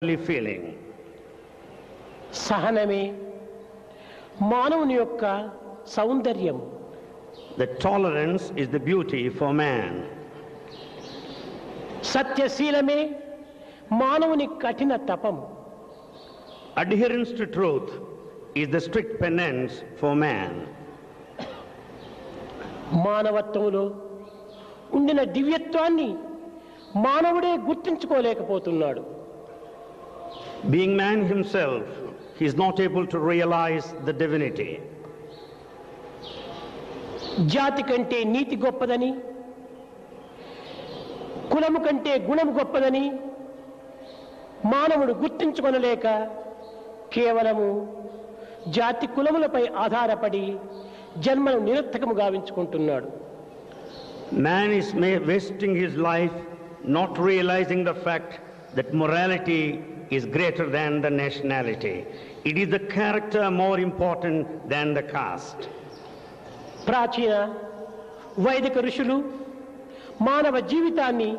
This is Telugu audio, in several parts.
feeling. సహనమే మానవుని యొక్క సౌందర్యం. The tolerance is the beauty for man. సత్యశీలమే మానవుని కఠిన తపం. Adherence to truth is the strict penance for man. మానవత్వంలో ఉండిన దివ్యత్వాన్ని మానవుడే గుర్తించుకోలేకపోతున్నాడు. Being man himself, he is not able to realize the divinity. జాతి కంటే నీతి గొప్పదని, కులము కంటే గుణము గొప్పదని మానవుడు గుర్తించుకొనలేక కేవలము జాతి కులములపై ఆధారపడి జన్మను నిరర్థకము గావించుకుంటున్నాడు. Man is wasting his life not realizing the fact that morality is greater than the nationality. It is the character more important than the caste. ప్రాచీన వైదిక ఋషులు మానవ జీవితాన్ని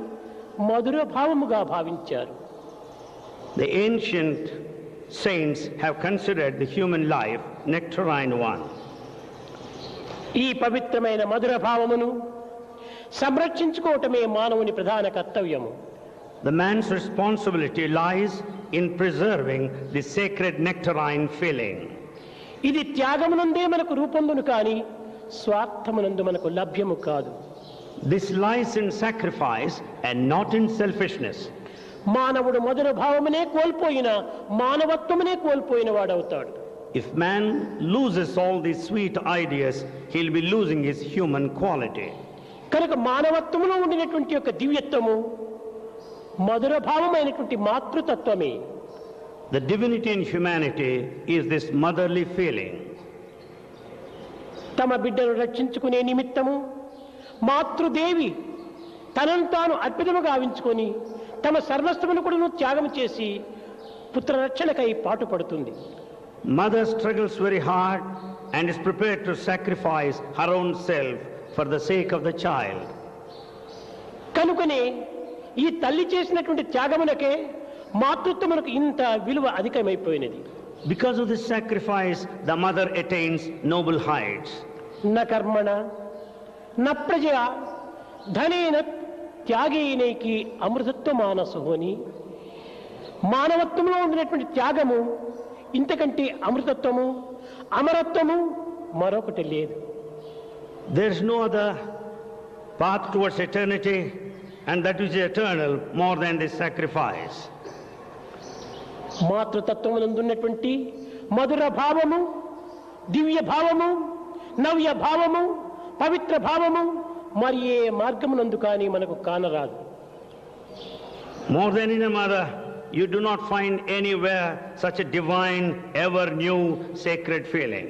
మధుర భావముగా భావించారు. The ancient saints have considered the human life nectarine one. ఈ పవిత్రమైన మధుర భావమును సంరక్షించుకోవటమే మానవుని ప్రధాన కర్తవ్యము. The man's responsibility lies in preserving the sacred nectarine feeling. ఇది త్యాగమునందే మనకు రూపొందును కానీ స్వార్థమునందు మనకు లభ్యము కాదు. This lies in sacrifice and not in selfishness. మానవుడు మధుర భావమునే కోల్పోయిన మానవత్వమునే కోల్పోయిన వాడవుతాడు. If man loses all these sweet ideas, he'll be losing his human quality. కనుక మానవత్వములో ఉండినటువంటి యొక్క దివ్యత్వము మధుర భావమైనటువంటి మాతృతత్వమే. The divinity in humanity is this motherly feeling. తమ బిడ్డను రక్షించుకునే నిమిత్తము మాతృదేవి తనను తాను అర్పితము గావించుకొని తమ సర్వస్వమును కూడా త్యాగం చేసి పుత్రరక్షణకై పాటుపడుతుంది. Mother struggles very hard and is prepared to sacrifice her own self for the sake of the child. కనుకనే ఈ తల్లి చేసినటువంటి త్యాగమునకే మాతృత్వమునకు ఇంత విలువ అధికమైపోయినది. Because of this sacrifice, the mother attains noble heights. న కర్మణ న ప్రజా ధనేన త్యాగేనైకి అమృతత్వ మానసు అని మానవత్వంలో ఉండినటువంటి త్యాగము ఇంతకంటే అమృతత్వము అమరత్వము మరొకటి లేదు. There is no other path towards eternity, and that is eternal more than this sacrifice. మాతృతత్వమునందున్నటువంటి మధుర భావము, దివ్య భావము, నవ్య భావము, పవిత్ర భావము మరి ఏ మార్గమునందు కానీ మనకు కానరాదు. More than in a mother, you do not find anywhere such a divine, ever new, sacred feeling.